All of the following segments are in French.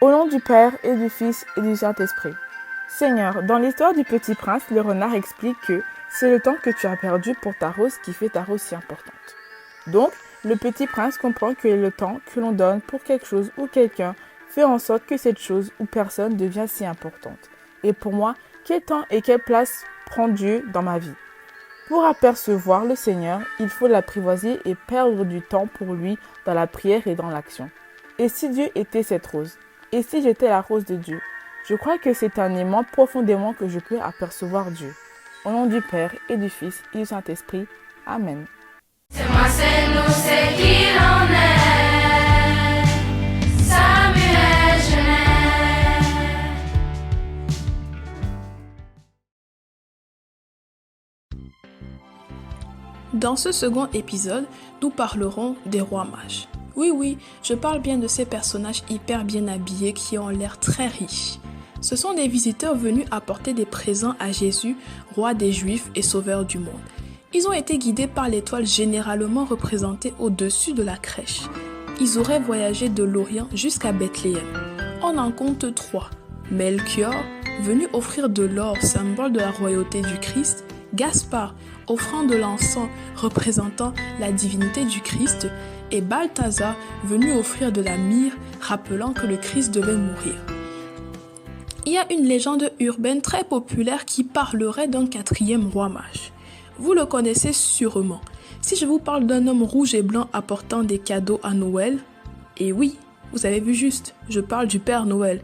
Au nom du Père et du Fils et du Saint-Esprit. Seigneur, dans l'histoire du Petit Prince, le renard explique que c'est le temps que tu as perdu pour ta rose qui fait ta rose si importante. Donc, le Petit Prince comprend que le temps que l'on donne pour quelque chose ou quelqu'un fait en sorte que cette chose ou personne devient si importante. Et pour moi, quel temps et quelle place prend Dieu dans ma vie? Pour apercevoir le Seigneur, il faut l'apprivoiser et perdre du temps pour lui dans la prière et dans l'action. Et si Dieu était cette rose? Et si j'étais la rose de Dieu? Je crois que c'est en aimant profondément que je peux apercevoir Dieu. Au nom du Père et du Fils et du Saint-Esprit. Amen. C'est moi, c'est nous, c'est qui l'on est. Samuel Genet. Dans ce second épisode, nous parlerons des rois mages. Oui, je parle bien de ces personnages hyper bien habillés qui ont l'air très riches. Ce sont des visiteurs venus apporter des présents à Jésus, roi des Juifs et sauveur du monde. Ils ont été guidés par l'étoile généralement représentée au-dessus de la crèche. Ils auraient voyagé de l'Orient jusqu'à Bethléem. On en compte 3. Melchior, venu offrir de l'or, symbole de la royauté du Christ. Gaspard, offrant de l'encens représentant la divinité du Christ. Et Balthazar, venu offrir de la myrrhe, rappelant que le Christ devait mourir. Il y a une légende urbaine très populaire qui parlerait d'un 4e roi mage. Vous le connaissez sûrement. Si je vous parle d'un homme rouge et blanc apportant des cadeaux à Noël, et oui, vous avez vu juste, je parle du Père Noël.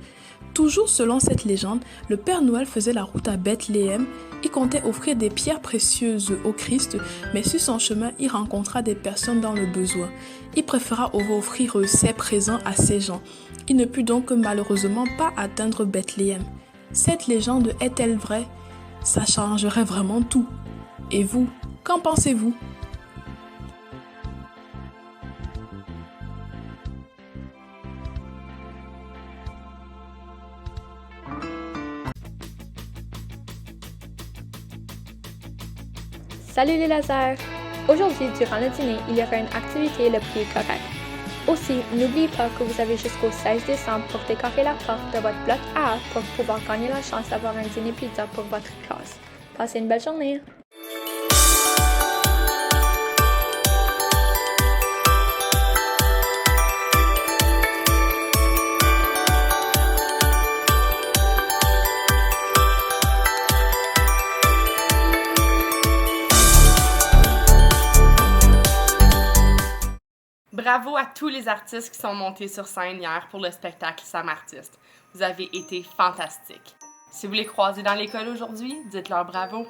Toujours selon cette légende, le Père Noël faisait la route à Bethléem. Il comptait offrir des pierres précieuses au Christ, mais sur son chemin, il rencontra des personnes dans le besoin. Il préféra offrir ses présents à ces gens. Il ne put donc malheureusement pas atteindre Bethléem. Cette légende est-elle vraie? Ça changerait vraiment tout. Et vous, qu'en pensez-vous? Salut les lasers! Aujourd'hui, durant le dîner, il y aura une activité le prix correct. Aussi, n'oubliez pas que vous avez jusqu'au 16 décembre pour décorer la porte de votre bloc A pour pouvoir gagner la chance d'avoir un dîner pizza pour votre classe. Passez une belle journée! Bravo à tous les artistes qui sont montés sur scène hier pour le spectacle Sam Artiste. Vous avez été fantastiques. Si vous les croisez dans l'école aujourd'hui, dites-leur bravo.